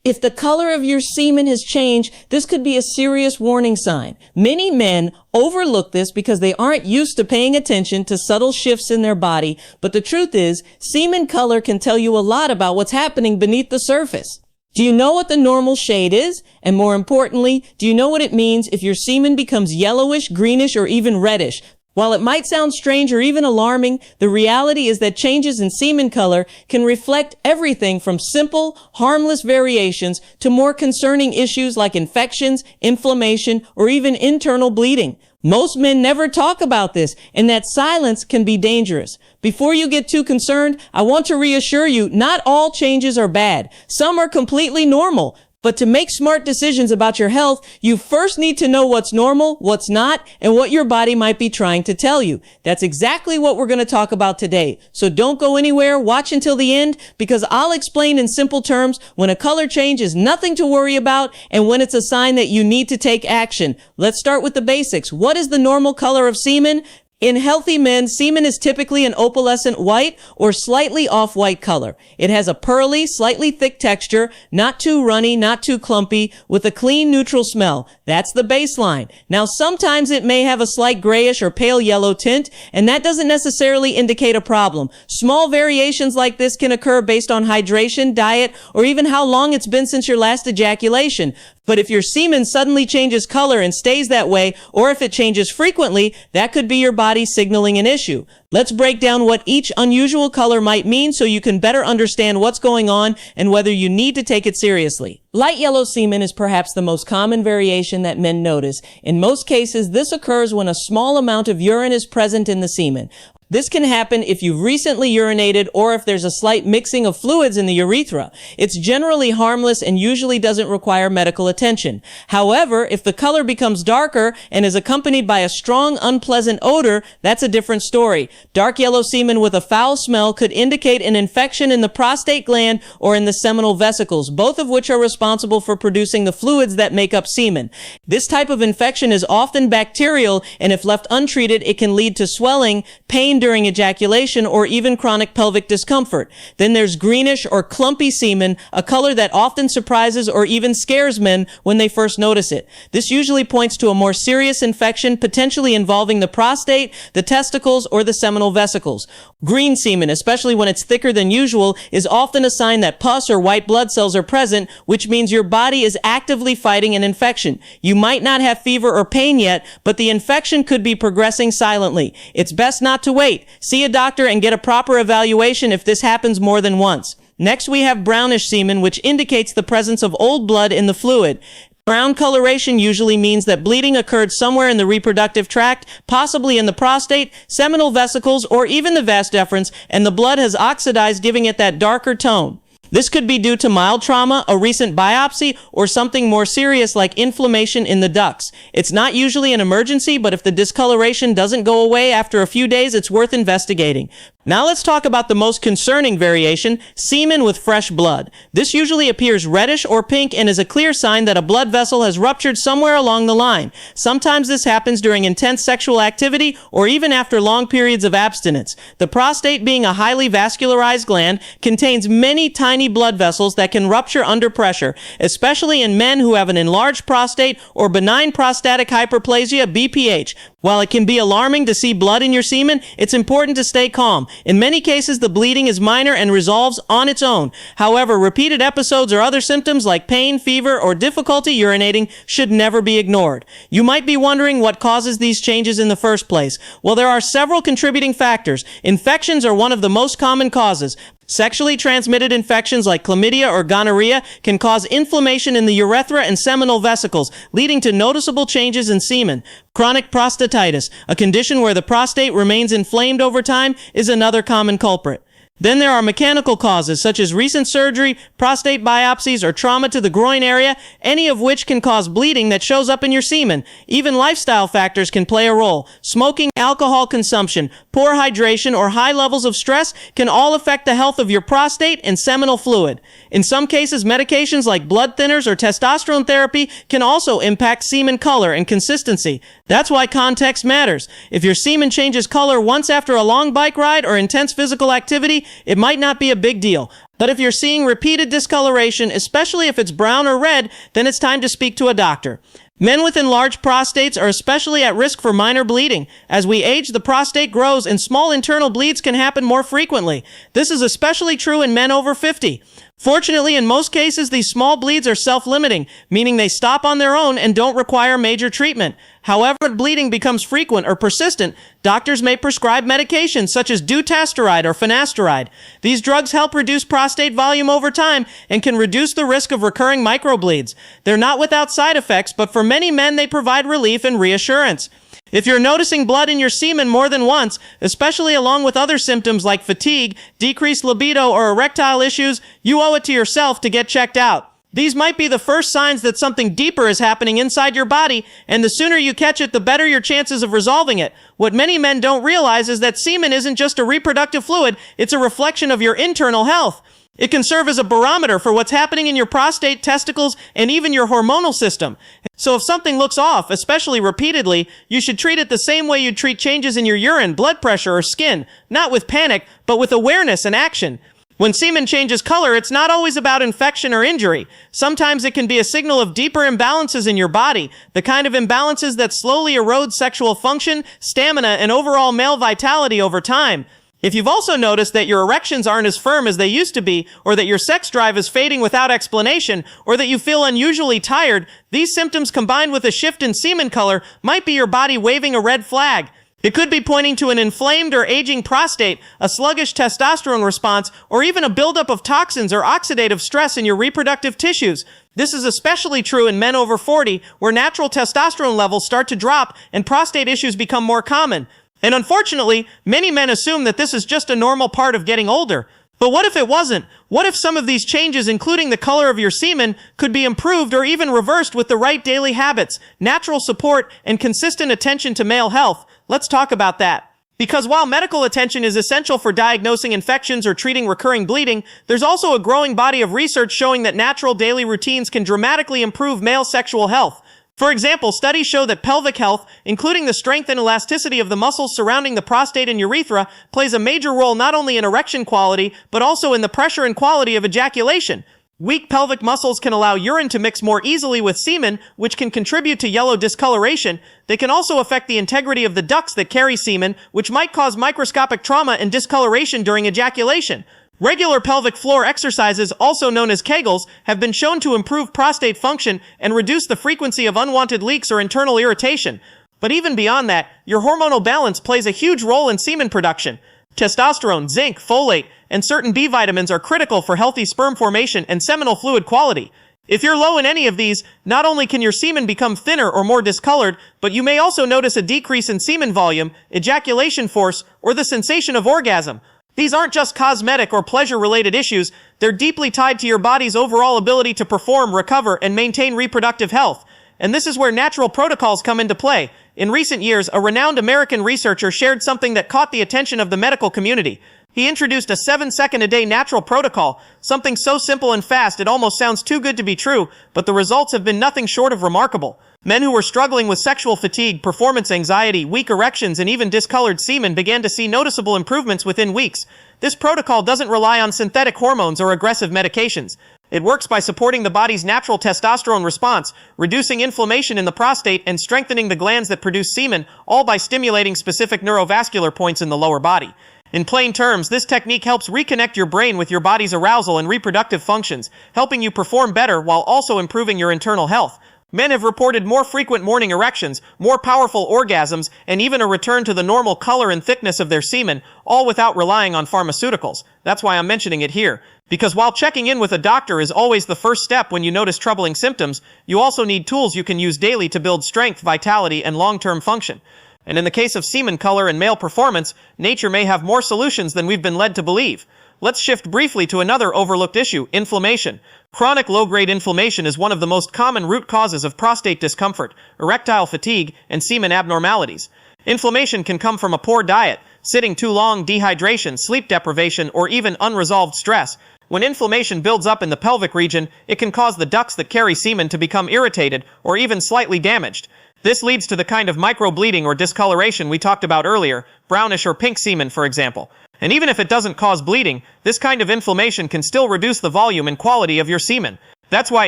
If the color of your semen has changed, this could be a serious warning sign. Many men overlook this because they aren't used to paying attention to subtle shifts in their body, but the truth is, semen color can tell you a lot about what's happening beneath the surface. Do you know what the normal shade is? And more importantly, do you know what it means if your semen becomes yellowish, greenish, or even reddish? While it might sound strange or even alarming, the reality is that changes in semen color can reflect everything from simple, harmless variations to more concerning issues like infections, inflammation, or even internal bleeding. Most men never talk about this, and that silence can be dangerous. Before you get too concerned, I want to reassure you, not all changes are bad. Some are completely normal. But to make smart decisions about your health, you first need to know what's normal, what's not, and what your body might be trying to tell you. That's exactly what we're going to talk about today. So don't go anywhere, watch until the end, because I'll explain in simple terms when a color change is nothing to worry about and when it's a sign that you need to take action. Let's start with the basics. What is the normal color of semen? In healthy men, semen is typically an opalescent white or slightly off-white color. It has a pearly, slightly thick texture, not too runny, not too clumpy, with a clean, neutral smell. That's the baseline. Now, sometimes it may have a slight grayish or pale yellow tint, and that doesn't necessarily indicate a problem. Small variations like this can occur based on hydration, diet, or even how long it's been since your last ejaculation. But if your semen suddenly changes color and stays that way, or if it changes frequently, that could be your body signaling an issue. Let's break down what each unusual color might mean so you can better understand what's going on and whether you need to take it seriously. Light yellow semen is perhaps the most common variation that men notice. In most cases, this occurs when a small amount of urine is present in the semen. This can happen if you've recently urinated or if there's a slight mixing of fluids in the urethra. It's generally harmless and usually doesn't require medical attention. However, if the color becomes darker and is accompanied by a strong, unpleasant odor, that's a different story. Dark yellow semen with a foul smell could indicate an infection in the prostate gland or in the seminal vesicles, both of which are responsible for producing the fluids that make up semen. This type of infection is often bacterial, and if left untreated, it can lead to swelling, pain during ejaculation, or even chronic pelvic discomfort. Then there's greenish or clumpy semen, a color that often surprises or even scares men when they first notice it. This usually points to a more serious infection, potentially involving the prostate, the testicles, or the seminal vesicles. Green semen, especially when it's thicker than usual, is often a sign that pus or white blood cells are present, which means your body is actively fighting an infection. You might not have fever or pain yet, but the infection could be progressing silently. It's best not to wait. See a doctor and get a proper evaluation if this happens more than once. Next, we have brownish semen, which indicates the presence of old blood in the fluid. Brown coloration usually means that bleeding occurred somewhere in the reproductive tract, possibly in the prostate, seminal vesicles, or even the vas deferens, and the blood has oxidized, giving it that darker tone. This could be due to mild trauma, a recent biopsy, or something more serious like inflammation in the ducts. It's not usually an emergency, but if the discoloration doesn't go away after a few days, it's worth investigating. Now let's talk about the most concerning variation, semen with fresh blood. This usually appears reddish or pink and is a clear sign that a blood vessel has ruptured somewhere along the line. Sometimes this happens during intense sexual activity or even after long periods of abstinence. The prostate, being a highly vascularized gland, contains many tiny blood vessels that can rupture under pressure, especially in men who have an enlarged prostate or benign prostatic hyperplasia, BPH. While it can be alarming to see blood in your semen, it's important to stay calm. In many cases, the bleeding is minor and resolves on its own. However, repeated episodes or other symptoms like pain, fever, or difficulty urinating should never be ignored. You might be wondering what causes these changes in the first place. Well, there are several contributing factors. Infections are one of the most common causes. Sexually transmitted infections like chlamydia or gonorrhea can cause inflammation in the urethra and seminal vesicles, leading to noticeable changes in semen. Chronic prostatitis, a condition where the prostate remains inflamed over time, is another common culprit. Then there are mechanical causes such as recent surgery, prostate biopsies, or trauma to the groin area, any of which can cause bleeding that shows up in your semen. Even lifestyle factors can play a role. Smoking, alcohol consumption, poor hydration, or high levels of stress can all affect the health of your prostate and seminal fluid. In some cases, medications like blood thinners or testosterone therapy can also impact semen color and consistency. That's why context matters. If your semen changes color once after a long bike ride or intense physical activity, it might not be a big deal. But if you're seeing repeated discoloration, especially if it's brown or red, then it's time to speak to a doctor. Men with enlarged prostates are especially at risk for minor bleeding. As we age, the prostate grows and small internal bleeds can happen more frequently. This is especially true in men over 50. Fortunately, in most cases, these small bleeds are self-limiting, meaning they stop on their own and don't require major treatment. However, if bleeding becomes frequent or persistent, doctors may prescribe medications such as dutasteride or finasteride. These drugs help reduce prostate volume over time and can reduce the risk of recurring microbleeds. They're not without side effects, but for many men, they provide relief and reassurance. If you're noticing blood in your semen more than once, especially along with other symptoms like fatigue, decreased libido, or erectile issues, you owe it to yourself to get checked out. These might be the first signs that something deeper is happening inside your body, and the sooner you catch it, the better your chances of resolving it. What many men don't realize is that semen isn't just a reproductive fluid, it's a reflection of your internal health. It can serve as a barometer for what's happening in your prostate, testicles, and even your hormonal system. So if something looks off, especially repeatedly, you should treat it the same way you'd treat changes in your urine, blood pressure, or skin, not with panic, but with awareness and action. When semen changes color, it's not always about infection or injury. Sometimes it can be a signal of deeper imbalances in your body, the kind of imbalances that slowly erode sexual function, stamina, and overall male vitality over time. If you've also noticed that your erections aren't as firm as they used to be, or that your sex drive is fading without explanation, or that you feel unusually tired, these symptoms combined with a shift in semen color might be your body waving a red flag. It could be pointing to an inflamed or aging prostate, a sluggish testosterone response, or even a buildup of toxins or oxidative stress in your reproductive tissues. This is especially true in men over 40, where natural testosterone levels start to drop and prostate issues become more common. And unfortunately, many men assume that this is just a normal part of getting older. But what if it wasn't? What if some of these changes, including the color of your semen, could be improved or even reversed with the right daily habits, natural support, and consistent attention to male health? Let's talk about that. Because while medical attention is essential for diagnosing infections or treating recurring bleeding, there's also a growing body of research showing that natural daily routines can dramatically improve male sexual health. For example, studies show that pelvic health, including the strength and elasticity of the muscles surrounding the prostate and urethra, plays a major role not only in erection quality, but also in the pressure and quality of ejaculation. Weak pelvic muscles can allow urine to mix more easily with semen, which can contribute to yellow discoloration. They can also affect the integrity of the ducts that carry semen, which might cause microscopic trauma and discoloration during ejaculation. Regular pelvic floor exercises, also known as Kegels, have been shown to improve prostate function and reduce the frequency of unwanted leaks or internal irritation. But even beyond that, your hormonal balance plays a huge role in semen production. Testosterone, zinc, folate, and certain B vitamins are critical for healthy sperm formation and seminal fluid quality. If you're low in any of these, not only can your semen become thinner or more discolored, but you may also notice a decrease in semen volume, ejaculation force, or the sensation of orgasm. These aren't just cosmetic or pleasure-related issues, they're deeply tied to your body's overall ability to perform, recover, and maintain reproductive health. And this is where natural protocols come into play. In recent years, a renowned American researcher shared something that caught the attention of the medical community. He introduced a 7-second-a-day natural protocol, something so simple and fast it almost sounds too good to be true, but the results have been nothing short of remarkable. Men who were struggling with sexual fatigue, performance anxiety, weak erections, and even discolored semen began to see noticeable improvements within weeks. This protocol doesn't rely on synthetic hormones or aggressive medications. It works by supporting the body's natural testosterone response, reducing inflammation in the prostate, and strengthening the glands that produce semen, all by stimulating specific neurovascular points in the lower body. In plain terms, this technique helps reconnect your brain with your body's arousal and reproductive functions, helping you perform better while also improving your internal health. Men have reported more frequent morning erections, more powerful orgasms, and even a return to the normal color and thickness of their semen, all without relying on pharmaceuticals. That's why I'm mentioning it here. Because while checking in with a doctor is always the first step when you notice troubling symptoms, you also need tools you can use daily to build strength, vitality, and long-term function. And in the case of semen color and male performance, nature may have more solutions than we've been led to believe. Let's shift briefly to another overlooked issue, inflammation. Chronic low-grade inflammation is one of the most common root causes of prostate discomfort, erectile fatigue, and semen abnormalities. Inflammation can come from a poor diet, sitting too long, dehydration, sleep deprivation, or even unresolved stress. When inflammation builds up in the pelvic region, it can cause the ducts that carry semen to become irritated or even slightly damaged. This leads to the kind of microbleeding or discoloration we talked about earlier, brownish or pink semen, for example. And even if it doesn't cause bleeding, this kind of inflammation can still reduce the volume and quality of your semen. That's why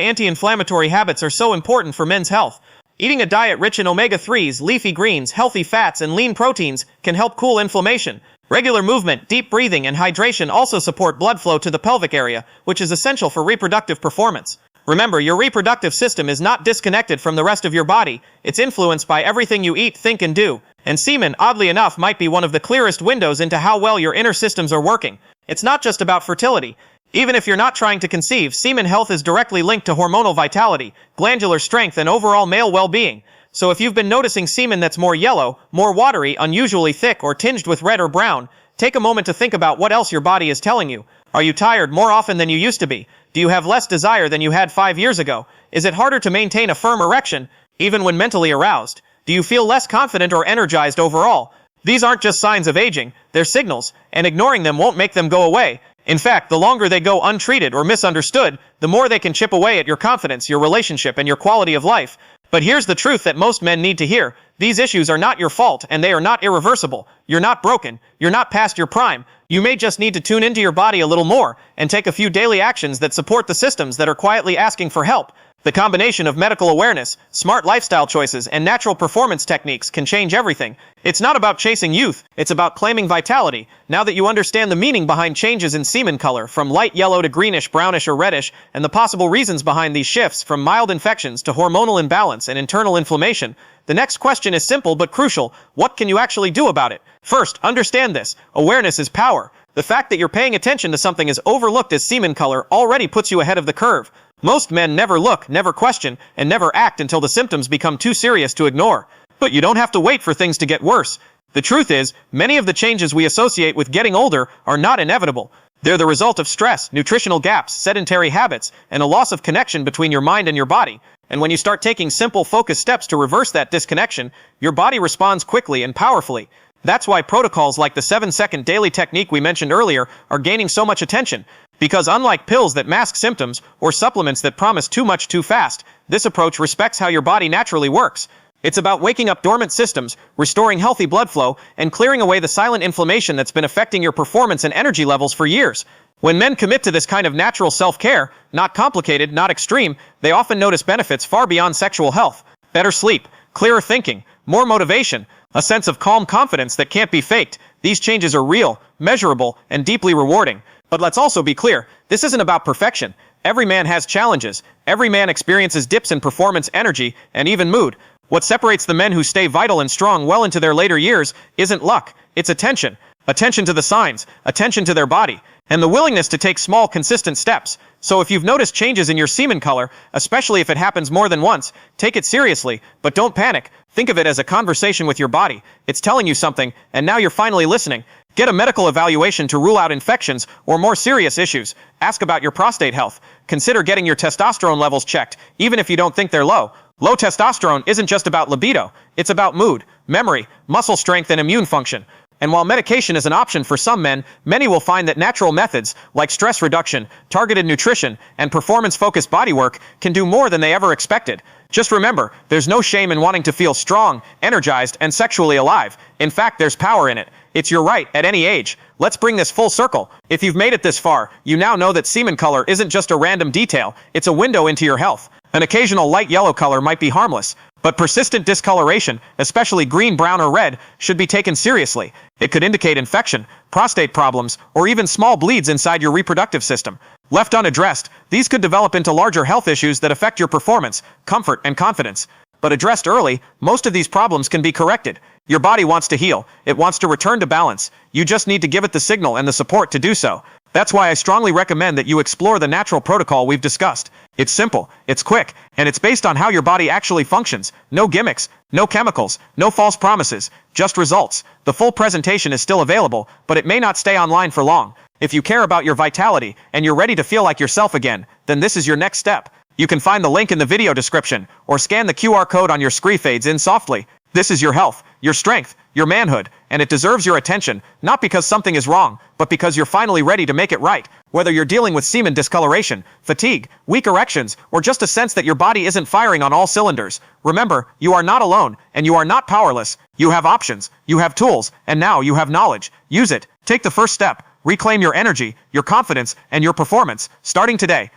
anti-inflammatory habits are so important for men's health. Eating a diet rich in omega-3s, leafy greens, healthy fats, and lean proteins can help cool inflammation. Regular movement, deep breathing, and hydration also support blood flow to the pelvic area, which is essential for reproductive performance. Remember, your reproductive system is not disconnected from the rest of your body. It's influenced by everything you eat, think, and do. And semen, oddly enough, might be one of the clearest windows into how well your inner systems are working. It's not just about fertility. Even if you're not trying to conceive, semen health is directly linked to hormonal vitality, glandular strength, and overall male well-being. So if you've been noticing semen that's more yellow, more watery, unusually thick, or tinged with red or brown, take a moment to think about what else your body is telling you. Are you tired more often than you used to be? Do you have less desire than you had 5 years ago? Is it harder to maintain a firm erection, even when mentally aroused? Do you feel less confident or energized overall? These aren't just signs of aging, they're signals, and ignoring them won't make them go away. In fact, the longer they go untreated or misunderstood, the more they can chip away at your confidence, your relationship, and your quality of life. But here's the truth that most men need to hear. These issues are not your fault, and they are not irreversible. You're not broken. You're not past your prime. You may just need to tune into your body a little more and take a few daily actions that support the systems that are quietly asking for help. The combination of medical awareness, smart lifestyle choices, and natural performance techniques can change everything. It's not about chasing youth, it's about claiming vitality. Now that you understand the meaning behind changes in semen color, from light yellow to greenish, brownish, or reddish, and the possible reasons behind these shifts, from mild infections to hormonal imbalance and internal inflammation, the next question is simple but crucial. What can you actually do about it? First, understand this. Awareness is power. The fact that you're paying attention to something as overlooked as semen color already puts you ahead of the curve. Most men never look, never question, and never act until the symptoms become too serious to ignore. But you don't have to wait for things to get worse. The truth is, many of the changes we associate with getting older are not inevitable. They're the result of stress, nutritional gaps, sedentary habits, and a loss of connection between your mind and your body. And when you start taking simple, focused steps to reverse that disconnection, your body responds quickly and powerfully. That's why protocols like the 7-second daily technique we mentioned earlier are gaining so much attention. Because unlike pills that mask symptoms or supplements that promise too much too fast, this approach respects how your body naturally works. It's about waking up dormant systems, restoring healthy blood flow, and clearing away the silent inflammation that's been affecting your performance and energy levels for years. When men commit to this kind of natural self-care, not complicated, not extreme, they often notice benefits far beyond sexual health. Better sleep, clearer thinking, more motivation, a sense of calm confidence that can't be faked. These changes are real, measurable, and deeply rewarding. But let's also be clear, this isn't about perfection. Every man has challenges. Every man experiences dips in performance, energy, and even mood. What separates the men who stay vital and strong well into their later years isn't luck, it's attention. Attention to the signs, attention to their body, and the willingness to take small, consistent steps. So if you've noticed changes in your semen color, especially if it happens more than once, take it seriously, but don't panic. Think of it as a conversation with your body. It's telling you something, and now you're finally listening. Get a medical evaluation to rule out infections or more serious issues. Ask about your prostate health. Consider getting your testosterone levels checked, even if you don't think they're low. Low testosterone isn't just about libido. It's about mood, memory, muscle strength, and immune function. And while medication is an option for some men, many will find that natural methods like stress reduction, targeted nutrition, and performance-focused bodywork can do more than they ever expected. Just remember, there's no shame in wanting to feel strong, energized, and sexually alive. In fact, there's power in it. It's your right at any age. Let's bring this full circle. If you've made it this far, you now know that semen color isn't just a random detail, it's a window into your health. An occasional light yellow color might be harmless, but persistent discoloration, especially green, brown, or red, should be taken seriously. It could indicate infection, prostate problems, or even small bleeds inside your reproductive system. Left unaddressed, these could develop into larger health issues that affect your performance, comfort, and confidence. But addressed early, most of these problems can be corrected. Your body wants to heal. It wants to return to balance. You just need to give it the signal and the support to do so. That's why I strongly recommend that you explore the natural protocol we've discussed. It's simple, it's quick, and it's based on how your body actually functions. No gimmicks, no chemicals, no false promises, just results. The full presentation is still available, but it may not stay online for long. If you care about your vitality and you're ready to feel like yourself again, then this is your next step. You can find the link in the video description or scan the QR code on your screen. Fades in softly. This is your health, your strength, your manhood, and it deserves your attention, not because something is wrong, but because you're finally ready to make it right. Whether you're dealing with semen discoloration, fatigue, weak erections, or just a sense that your body isn't firing on all cylinders, remember, you are not alone, and you are not powerless. You have options, you have tools, and now you have knowledge. Use it. Take the first step. Reclaim your energy, your confidence, and your performance, starting today.